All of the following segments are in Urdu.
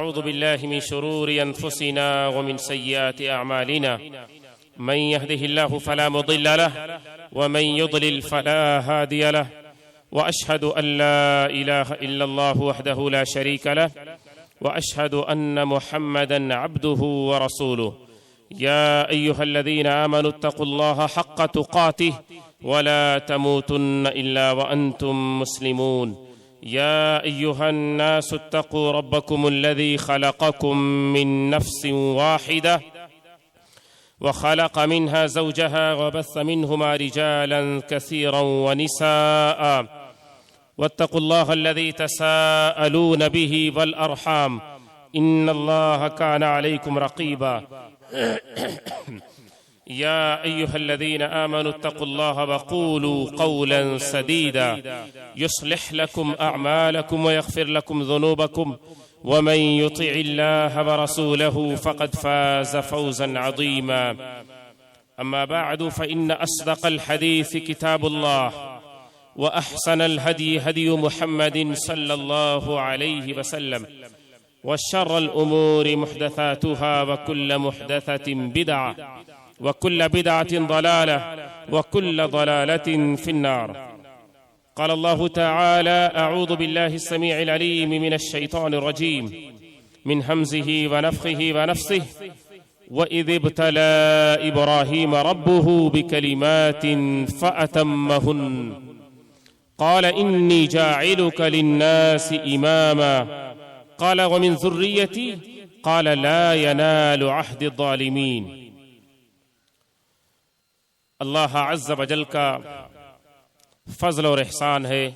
أعوذ بالله من شرور أنفسنا ومن سيئات أعمالنا من يهده الله فلا مضل له ومن يضلل فلا هادي له وأشهد أن لا إله إلا الله وحده لا شريك له وأشهد أن محمدا عبده ورسوله يا أيها الذين آمنوا اتقوا الله حق تقاته ولا تموتن إلا وأنتم مسلمون يا أيها الناس اتقوا ربكم الذي خلقكم من نفس واحدة وخلق منها زوجها وبث منهما رجالا كثيرا ونساء واتقوا الله الذي تساءلون به والأرحام إن الله كان عليكم رقيبا يا أيها الذين آمنوا اتقوا الله وقولوا قولا سديدا يصلح لكم أعمالكم ويغفر لكم ذنوبكم ومن يطع الله ورسوله فقد فاز فوزا عظيما أما بعد فإن أصدق الحديث كتاب الله وأحسن الهدي هدي محمد صلى الله عليه وسلم وشر الأمور محدثاتها وكل محدثة بدعة وكل بدعة ضلالة وكل ضلالة في النار. قال الله تعالى: أعوذ بالله السميع العليم من الشيطان الرجيم من همزه ونفخه ونفسه وإذ ابتلى إبراهيم ربه بكلمات فأتمهن قال إني جاعلك للناس إماما قال ومن ذريتي قال لا ينال عهد الظالمين. اللہ عز و جل کا فضل اور احسان ہے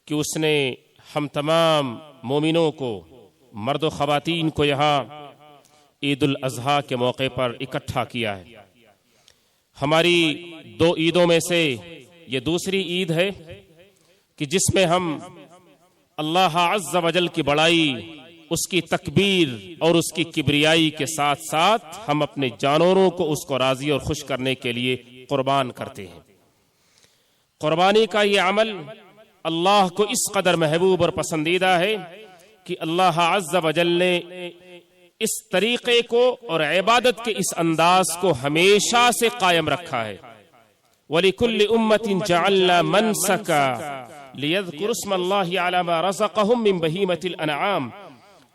کہ اس نے ہم تمام مومنوں کو، مرد و خواتین کو یہاں عید الاضحیٰ کے موقع پر اکٹھا کیا ہے. ہماری دو عیدوں میں سے یہ دوسری عید ہے کہ جس میں ہم اللہ عز و جل کی بڑائی، اس کی تکبیر اور اس کی کبریائی کے ساتھ ساتھ ہم اپنے جانوروں کو اس کو راضی اور خوش کرنے کے لیے قربان کرتے ہیں. قربانی کا یہ عمل اللہ کو اس قدر محبوب اور پسندیدہ ہے کہ اللہ عز و جل نے اس طریقے کو اور عبادت کے اس انداز کو ہمیشہ سے قائم رکھا ہے. وَلِكُلِّ أُمَّةٍ جَعَلْنَا مَنْسَكًا لِيَذْكُرُوا اسْمَ اللَّهِ عَلَى مَا رَزَقَهُم مِّن بَهِيمَةِ الْأَنْعَامِ.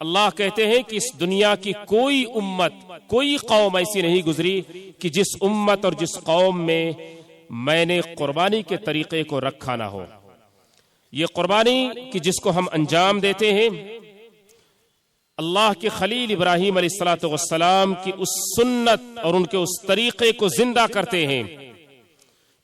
اللہ کہتے ہیں کہ اس دنیا کی کوئی امت، کوئی قوم ایسی نہیں گزری کہ جس امت اور جس قوم میں نے قربانی کے طریقے کو رکھا نہ ہو. یہ قربانی کہ جس کو ہم انجام دیتے ہیں اللہ کے خلیل ابراہیم علیہ السلام کی اس سنت اور ان کے اس طریقے کو زندہ کرتے ہیں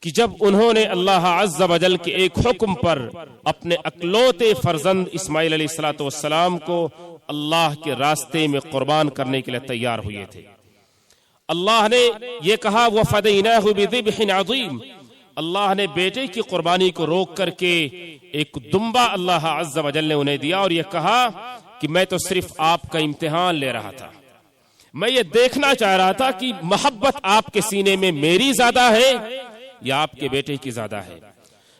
کہ جب انہوں نے اللہ عز و جل کے ایک حکم پر اپنے اکلوتے فرزند اسماعیل علیہ السلام کو اللہ کے راستے میں قربان کرنے کے لیے تیار ہوئے تھے. اللہ نے یہ کہا وَفَدَيْنَاهُ بِذِبْحٍ عَظِيمٍ. اللہ نے بیٹے کی قربانی کو روک کر کے ایک دمبا اللہ عز و جل نے انہیں دیا اور یہ کہا کہ میں تو صرف آپ کا امتحان لے رہا تھا، میں یہ دیکھنا چاہ رہا تھا کہ محبت آپ کے سینے میں میری زیادہ ہے یا آپ کے بیٹے کی زیادہ ہے.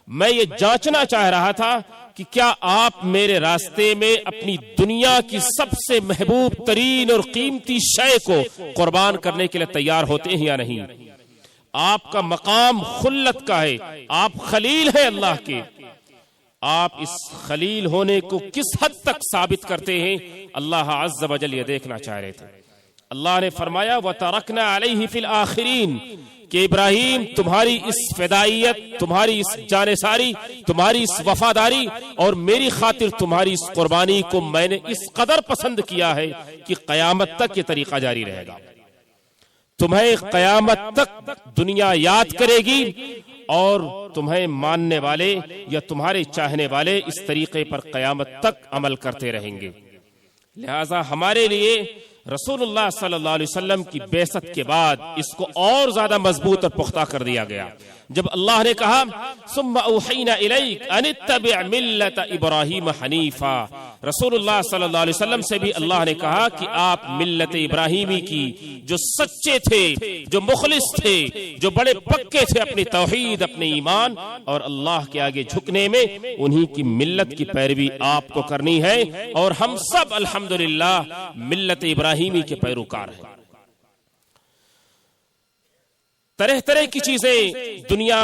میں یہ جانچنا چاہ رہا تھا کہ کیا آپ میرے راستے میں اپنی دنیا کی سب سے محبوب ترین اور قیمتی شے کو قربان کرنے کے لیے تیار ہوتے ہیں یا نہیں. آپ کا مقام خلت کا ہے، آپ خلیل ہیں اللہ کے. آپ اس خلیل ہونے کو کس حد تک ثابت کرتے ہیں اللہ عز و جل یہ دیکھنا چاہ رہے تھے. اللہ نے فرمایا وَتَرَكْنَا عَلَيْهِ فِي الْآخِرِينَ کہ ابراہیم تمہاری اس فدائیت، تمہاری اس جانثاری، تمہاری اس وفاداری اور میری خاطر تمہاری اس قربانی کو میں نے اس قدر پسند کیا ہے کہ قیامت تک یہ طریقہ جاری رہے گا. تمہیں قیامت تک دنیا یاد کرے گی اور تمہیں ماننے والے یا تمہارے چاہنے والے اس طریقے پر قیامت تک عمل کرتے رہیں گے. لہذا ہمارے لیے رسول اللہ صلی اللہ علیہ وسلم کی بعثت کے بعد اس کو اور زیادہ مضبوط اور پختہ کر دیا گیا. جب اللہ نے کہا ثم اوحینا الیک ان اتبع ملت ابراہیم حنیفا، رسول اللہ صلی اللہ علیہ وسلم سے بھی اللہ نے کہا کہ آپ ملت ابراہیمی کی جو سچے تھے، جو مخلص تھے، جو بڑے پکے تھے اپنی توحید، اپنے ایمان اور اللہ کے آگے جھکنے میں، انہی کی ملت کی پیروی آپ کو کرنی ہے، اور ہم سب الحمدللہ ملت ابراہیمی کے پیروکار ہیں۔ طرح طرح کی چیزیں دنیا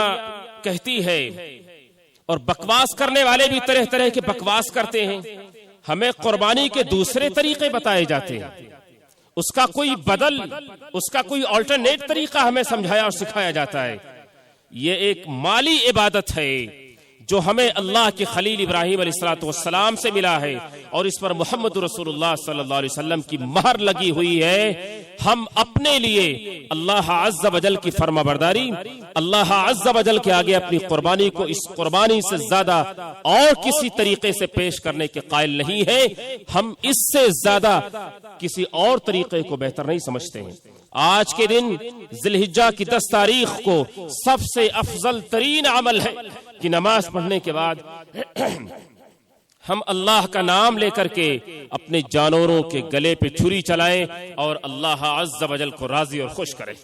کہتی ہے اور بکواس کرنے والے بھی طرح طرح کے بکواس کرتے ہیں، ہمیں قربانی کے دوسرے طریقے بتائے جاتے ہیں، اس کا کوئی بدل، اس کا کوئی آلٹرنیٹ طریقہ ہمیں سمجھایا اور سکھایا جاتا ہے۔ یہ ایک مالی عبادت ہے جو ہمیں اللہ کے خلیل ابراہیم علیہ الصلوۃ والسلام سے ملا ہے، اور اس پر محمد رسول اللہ صلی اللہ علیہ وسلم کی مہر لگی ہوئی ہے۔ ہم اپنے لیے اللہ عز و جل کی فرما برداری، اللہ عز و جل کے آگے اپنی قربانی کو اس قربانی سے زیادہ اور کسی طریقے سے پیش کرنے کے قائل نہیں ہے، ہم اس سے زیادہ کسی اور طریقے کو بہتر نہیں سمجھتے ہیں۔ آج کے دن ذی الحجہ کی 10 تاریخ کو سب سے افضل ترین عمل ہے کہ نماز پڑھنے کے بعد ہم اللہ کا نام لے کر کے اپنے جانوروں کے گلے پہ چھری چلائیں اور اللہ عز و جل کو راضی اور خوش کریں۔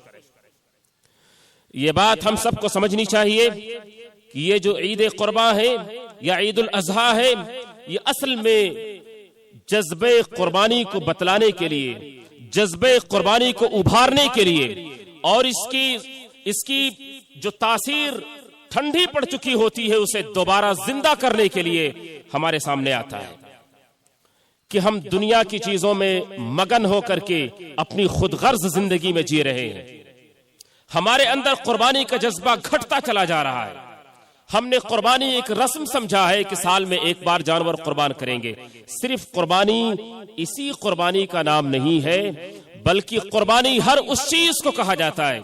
یہ بات ہم سب کو سمجھنی چاہیے کہ یہ جو عید قرباں ہے یا عید الاضحیٰ ہے، یہ اصل میں جذبے قربانی کو بتلانے کے لیے، جذبے قربانی کو ابھارنے کے لیے، اور اس کی جو تاثیر ٹھنڈی پڑ چکی ہوتی ہے اسے دوبارہ زندہ کرنے کے لیے ہمارے سامنے آتا ہے کہ ہم دنیا کی چیزوں میں مگن ہو کر کے اپنی خود غرض زندگی میں جی رہے ہیں، ہمارے اندر قربانی کا جذبہ گھٹتا چلا جا رہا ہے۔ ہم نے قربانی ایک رسم سمجھا ہے کہ سال میں ایک بار جانور قربان کریں گے۔ صرف قربانی اسی قربانی کا نام نہیں ہے، بلکہ قربانی ہر اس چیز کو کہا جاتا ہے،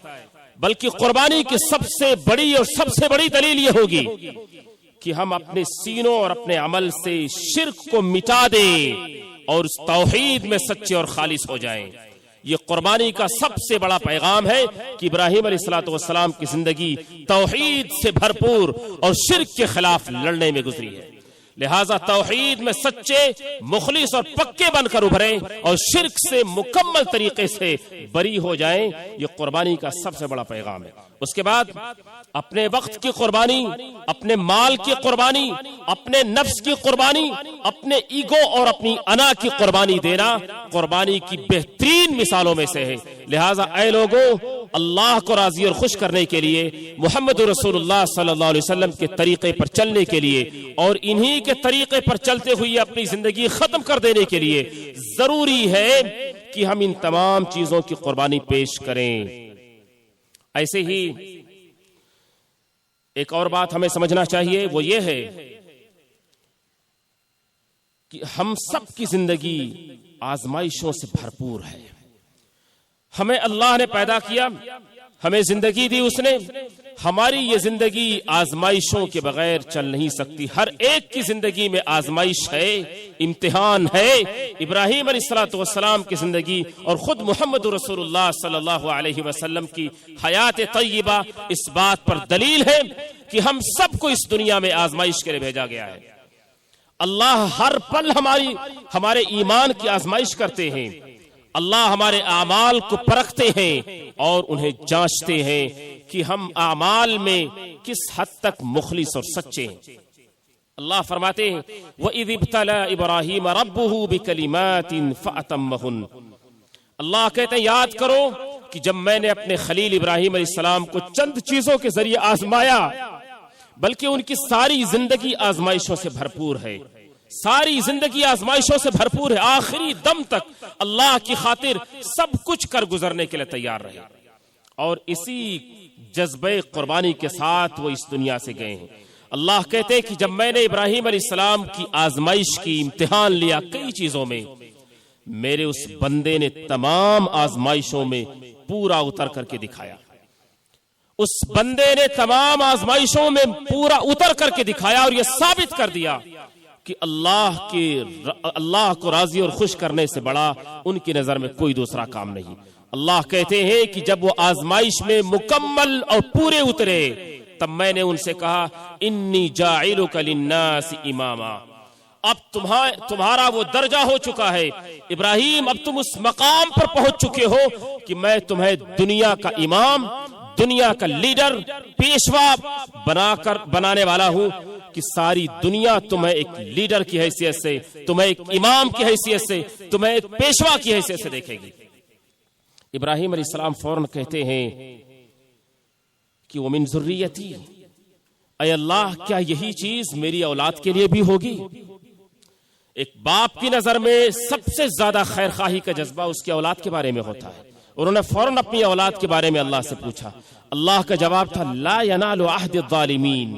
بلکہ قربانی کی سب سے بڑی اور سب سے بڑی دلیل یہ ہوگی کہ ہم اپنے سینوں اور اپنے عمل سے شرک کو مٹا دیں اور اس توحید میں سچے اور خالص ہو جائیں۔ یہ قربانی کا سب سے بڑا پیغام ہے کہ ابراہیم علیہ الصلوۃ والسلام کی زندگی توحید سے بھرپور اور شرک کے خلاف لڑنے میں گزری ہے، لہذا توحید میں سچے، مخلص اور پکے بن کر ابھریں اور شرک سے مکمل طریقے سے بری ہو جائیں۔ یہ قربانی کا سب سے بڑا پیغام ہے۔ اس کے بعد اپنے وقت کی قربانی، اپنے مال کی قربانی، اپنے نفس کی قربانی، اپنے ایگو اور اپنی انا کی قربانی دینا قربانی کی بہترین مثالوں میں سے ہے۔ لہذا اے لوگوں، اللہ کو راضی اور خوش کرنے کے لیے، محمد رسول اللہ صلی اللہ علیہ وسلم کے طریقے پر چلنے کے لیے اور انہی کے طریقے پر چلتے ہوئے اپنی زندگی ختم کر دینے کے لیے ضروری ہے کہ ہم ان تمام چیزوں کی قربانی پیش کریں۔ ایسے ہی ایک اور بات ہمیں سمجھنا چاہیے، وہ یہ ہے کہ ہم سب کی زندگی آزمائشوں سے بھرپور ہے۔ ہمیں اللہ نے پیدا کیا، ہمیں زندگی دی اس نے، ہماری یہ زندگی آزمائشوں کے بغیر چل نہیں سکتی۔ ہر ایک کی زندگی میں آزمائش ہے، امتحان ہے۔ ابراہیم علیہ الصلوۃ والسلام کی زندگی اور خود محمد رسول اللہ صلی اللہ علیہ وسلم کی حیات طیبہ اس بات پر دلیل ہے کہ ہم سب کو اس دنیا میں آزمائش کے لیے بھیجا گیا ہے۔ اللہ ہر پل ہمارے ایمان کی آزمائش کرتے ہیں، اللہ ہمارے اعمال کو پرکھتے ہیں اور انہیں جانچتے ہیں کہ ہم اعمال میں کس حد تک مخلص اور سچے ہیں۔ اللہ فرماتے ہیں وَإِذِ ابْتَلَى إِبْرَاهِيمَ رَبُّهُ بِكَلِمَاتٍ فَأَتَمَّهُنَّ، اللہ کہتے ہیں یاد کرو کہ جب میں نے اپنے خلیل ابراہیم علیہ السلام کو چند چیزوں کے ذریعے آزمایا، بلکہ ان کی ساری زندگی آزمائشوں سے بھرپور ہے، ساری زندگی آزمائشوں سے بھرپور ہے، آخری دم تک اللہ کی خاطر سب کچھ کر گزرنے کے لیے تیار رہے، اور اسی جذبہ قربانی کے ساتھ وہ اس دنیا سے گئے ہیں۔ اللہ کہتے ہیں کہ جب میں نے ابراہیم علیہ السلام کی آزمائش کی، امتحان لیا کئی چیزوں میں، میرے اس بندے نے تمام آزمائشوں میں پورا اتر کر کے دکھایا، اس بندے نے تمام آزمائشوں میں پورا اتر کر کے دکھایا اور یہ ثابت کر دیا کہ اللہ کو راضی اور خوش کرنے سے بڑا ان کی نظر میں کوئی دوسرا کام نہیں۔ اللہ کہتے ہیں کہ جب وہ آزمائش میں مکمل اور پورے اترے تب میں نے ان سے کہا انی جاعلک للناس اماما، اب تمہارا وہ درجہ ہو چکا ہے ابراہیم، اب تم اس مقام پر پہنچ چکے ہو کہ میں تمہیں دنیا کا امام، دنیا کا لیڈر، پیشوا بنانے والا ہوں کہ ساری دنیا تمہیں ایک لیڈر کی حیثیت سے، تمہیں ایک امام کی حیثیت سے، تمہیں ایک پیشوا کی حیثیت سے دیکھے گی۔ ابراہیم علیہ السلام فوراً کہتے ہیں کہ وَمِن ذُرِّيَّتِي، اے اللہ کیا یہی چیز میری اولاد کے لیے بھی ہوگی؟ ایک باپ کی نظر میں سب سے زیادہ خیر خواہی کا جذبہ اس کی اولاد کے بارے میں ہوتا ہے۔ انہوں نے فوراً اپنی اولاد کے بارے میں اللہ سے پوچھا۔ اللہ کا جواب تھا لا ینال عہد الظالمین۔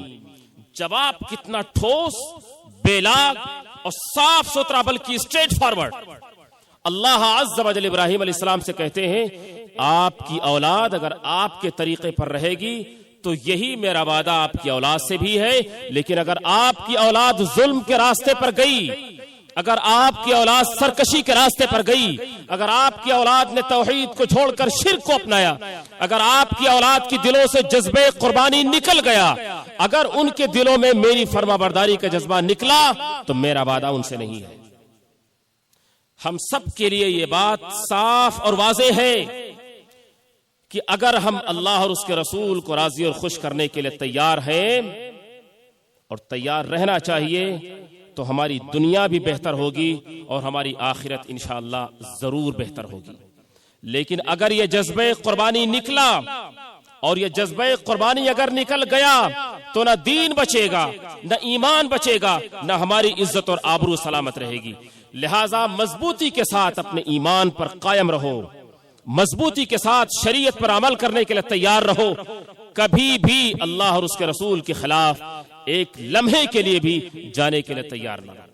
جواب کتنا ٹھوس، بے لاگ اور صاف ستھرا، بلکہ اسٹریٹ فارورڈ۔ اللہ عز و جل ابراہیم علیہ السلام سے کہتے ہیں آپ کی اولاد اگر آپ کے طریقے پر رہے گی تو یہی میرا وعدہ آپ کی اولاد سے بھی ہے، لیکن اگر آپ کی اولاد ظلم کے راستے پر گئی، اگر آپ کی اولاد سرکشی کے راستے پر گئی، اگر آپ کی اولاد نے توحید کو چھوڑ کر شرک کو اپنایا، اگر آپ کی اولاد کی دلوں سے جذبہ قربانی نکل گیا، اگر ان کے دلوں میں میری فرما برداری کا جذبہ نکلا تو میرا وعدہ ان سے نہیں ہے۔ ہم سب کے لیے یہ بات صاف اور واضح ہے کہ اگر ہم اللہ اور اس کے رسول کو راضی اور خوش کرنے کے لیے تیار ہیں اور تیار رہنا چاہیے تو ہماری دنیا بھی بہتر ہوگی اور ہماری آخرت انشاءاللہ ضرور بہتر ہوگی۔ لیکن اگر یہ جذبہ قربانی نکلا اور یہ جذبہ قربانی اگر نکل گیا تو نہ دین بچے گا، نہ ایمان بچے گا، نہ ہماری عزت اور آبرو سلامت رہے گی۔ لہٰذا مضبوطی کے ساتھ اپنے ایمان پر قائم رہو، مضبوطی کے ساتھ شریعت پر عمل کرنے کے لیے تیار رہو، کبھی بھی اللہ اور اس کے رسول کے خلاف ایک لمحے کے لیے بھی جانے کے لیے تیار نہ رہو۔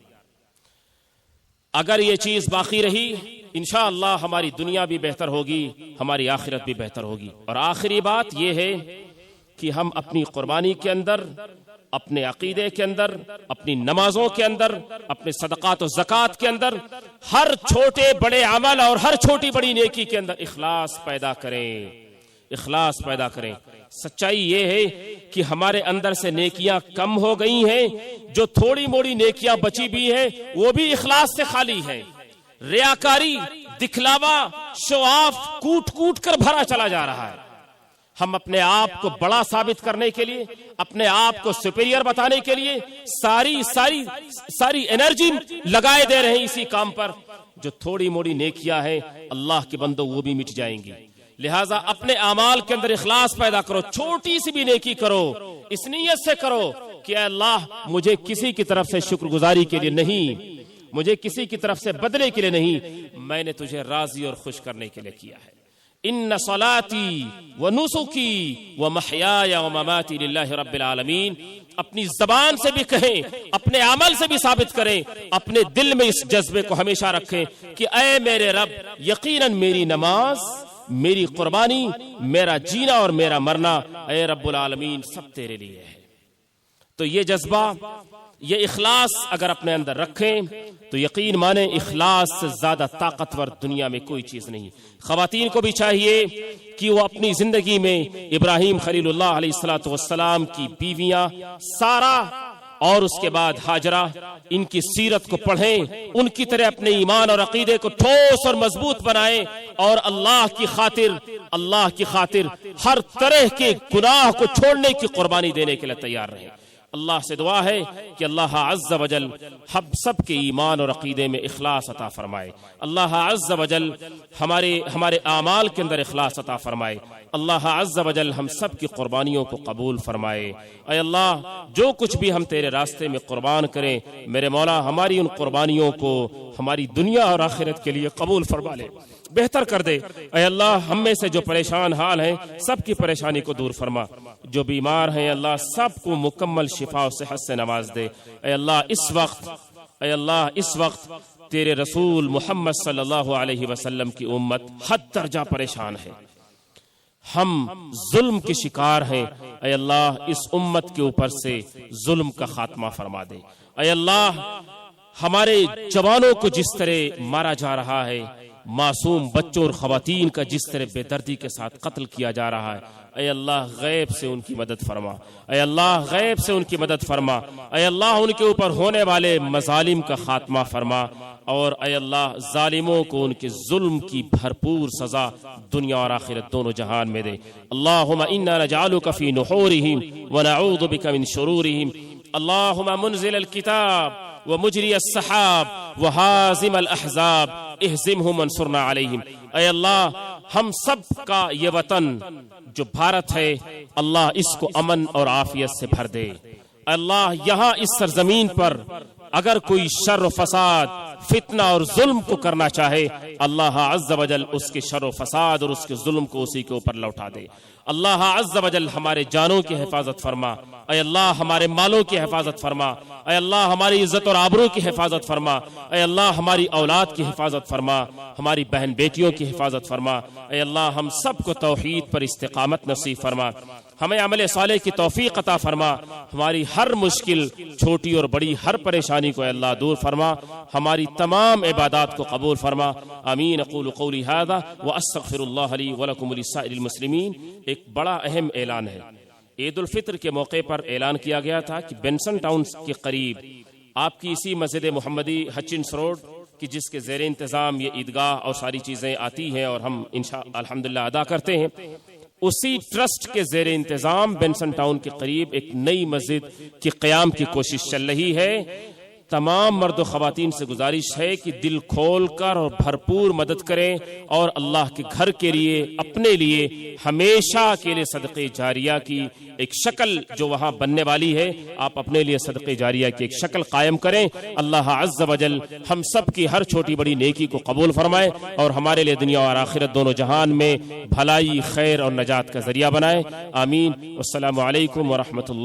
اگر یہ چیز باقی رہی انشاءاللہ ہماری دنیا بھی بہتر ہوگی، ہماری آخرت بھی بہتر ہوگی۔ اور آخری بات یہ ہے کہ ہم اپنی قربانی کے اندر، اپنے عقیدے کے اندر، اپنی نمازوں کے اندر، اپنے صدقات و زکوٰۃ کے اندر، ہر چھوٹے بڑے عمل اور ہر چھوٹی بڑی نیکی کے اندر اخلاص پیدا کریں، اخلاص پیدا کریں۔ سچائی یہ ہے کہ ہمارے اندر سے نیکیاں کم ہو گئی ہیں، جو تھوڑی موڑی نیکیاں بچی بھی ہیں وہ بھی اخلاص سے خالی ہیں۔ ریاکاری، دکھلاوا، شو آف کوٹ کوٹ کر بھرا چلا جا رہا ہے۔ ہم اپنے آپ کو بڑا ثابت کرنے کے لیے، اپنے آپ کو سپیریئر بتانے کے لیے ساری انرجی لگائے دے رہے ہیں اسی کام پر۔ جو تھوڑی موڑی نیکیاں ہیں اللہ کے بندوں وہ بھی مٹ جائیں گی۔ لہٰذا اپنے اعمال کے اندر اخلاص پیدا کرو، چھوٹی سی بھی نیکی کرو، اس نیت سے کرو کہ اے اللہ مجھے کسی کی طرف سے شکر گزاری کے لیے نہیں، مجھے کسی کی طرف سے بدلے کے لیے نہیں، میں نے تجھے راضی اور خوش کرنے کے لیے کیا ہے۔ ان صلاتی و نسکی و محیای و مماتی للہ رب العالمین، اپنی زبان سے بھی کہیں، اپنے عمل سے بھی ثابت کریں، اپنے دل میں اس جذبے کو ہمیشہ رکھیں کہ اے میرے رب، یقیناً میری نماز، میری قربانی، میرا جینا اور میرا مرنا اے رب العالمین سب تیرے لیے ہے۔ تو یہ جذبہ، یہ اخلاص اگر اپنے اندر رکھیں تو یقین مانیں اخلاص سے زیادہ طاقتور دنیا میں کوئی چیز نہیں۔ خواتین کو بھی چاہیے کہ وہ اپنی زندگی میں ابراہیم خلیل اللہ علیہ السلام کی بیویاں سارا اور اس کے بعد ہاجرہ، ان کی سیرت کو پڑھیں، ان کی طرح اپنے ایمان اور عقیدے کو ٹھوس اور مضبوط بنائیں اور اللہ کی خاطر ہر طرح کے گناہ کو چھوڑنے کی قربانی دینے کے لیے تیار رہیں۔ اللہ سے دعا ہے کہ اللہ عز و جل ہم سب کے ایمان اور عقیدے میں اخلاص عطا فرمائے، اللہ عز و جل ہمارے اعمال کے اندر اخلاص عطا فرمائے، اللہ عز و جل ہم سب کی قربانیوں کو قبول فرمائے۔ اے اللہ جو کچھ بھی ہم تیرے راستے میں قربان کریں میرے مولا، ہماری ان قربانیوں کو ہماری دنیا اور آخرت کے لیے قبول فرما لے، بہتر کر دے۔ اے اللہ ہم میں سے جو پریشان حال ہیں سب کی پریشانی کو دور فرما، جو بیمار ہیں اللہ سب کو مکمل شفا و صحت سے نواز دے۔ اے اللہ اس وقت تیرے رسول محمد صلی اللہ علیہ وسلم کی امت حد درجہ پریشان ہے، ہم ظلم کے شکار ہیں۔ اے اللہ اس امت کے اوپر سے ظلم کا خاتمہ فرما دے۔ اے اللہ ہمارے جوانوں کو جس طرح مارا جا رہا ہے، معصوم بچوں اور خواتین کا جس طرح بے دردی کے ساتھ قتل کیا جا رہا ہے، اے اللہ غیب سے ان کی مدد فرما، اے اللہ غیب سے ان کی مدد فرما، اے اللہ ان کے اوپر ہونے والے مظالم کا خاتمہ فرما، اور اے اللہ ظالموں کو ان کے ظلم کی بھرپور سزا دنیا اور آخرت دونوں جہان میں دے۔ اللہم انا نجعلک فی نحورہم ونعوذ بک من شرورہم، اللہم منزل الکتاب ومجری السحاب وہازم الاحزاب اہزمہم وانصرنا علیہم۔ اے اللہ ہم سب کا یہ وطن جو بھارت ہے، اللہ اس کو امن اور عافیت سے بھر دے۔ اللہ یہاں اس سرزمین پر اگر کوئی شر و فساد، فتنہ اور ظلم کو کرنا چاہے، اللہ عز و جل اس کے شر و فساد اور اس کے ظلم کو اسی کے اوپر لوٹا دے۔ اللہ عز و جل ہمارے جانوں کی حفاظت فرما، اے اللہ ہمارے مالوں کی حفاظت فرما، اے اللہ ہماری عزت اور آبرو کی حفاظت فرما، اے اللہ ہماری اولاد کی حفاظت فرما، ہماری بہن بیٹیوں کی حفاظت فرما، اے اللہ ہم سب کو توحید پر استقامت نصیب فرما، ہمیں عمل صالح کی توفیق عطا فرما، ہماری ہر مشکل چھوٹی اور بڑی ہر پریشانی کو اے اللہ دور فرما، ہماری تمام عبادات کو قبول فرما۔ آمین۔ اقول قولی ھذا واستغفر اللہ لی ولکم ولسائر المسلمین۔ ایک بڑا اہم اعلان ہے، عید الفطر کے موقع پر اعلان کیا گیا تھا کہ بینسن ٹاؤن کے قریب آپ کی اسی مسجد محمدی ہچنس روڈ کی جس کے زیر انتظام یہ عیدگاہ اور ساری چیزیں آتی ہیں اور ہم الحمدللہ ادا کرتے ہیں، اسی ٹرسٹ کے زیر انتظام بینسن ٹاؤن کے قریب ایک نئی مسجد کی قیام کی کوشش چل رہی ہے۔ تمام مرد و خواتین سے گزارش ہے کہ دل کھول کر اور بھرپور مدد کریں اور اللہ کے گھر کے لیے، اپنے لیے ہمیشہ کے لیے صدقے جاریہ کی ایک شکل جو وہاں بننے والی ہے، آپ اپنے لیے صدقے جاریہ کی ایک شکل قائم کریں۔ اللہ عز و جل ہم سب کی ہر چھوٹی بڑی نیکی کو قبول فرمائے اور ہمارے لیے دنیا اور آخرت دونوں جہان میں بھلائی، خیر اور نجات کا ذریعہ بنائے۔ آمین۔ والسلام علیکم ورحمۃ اللہ۔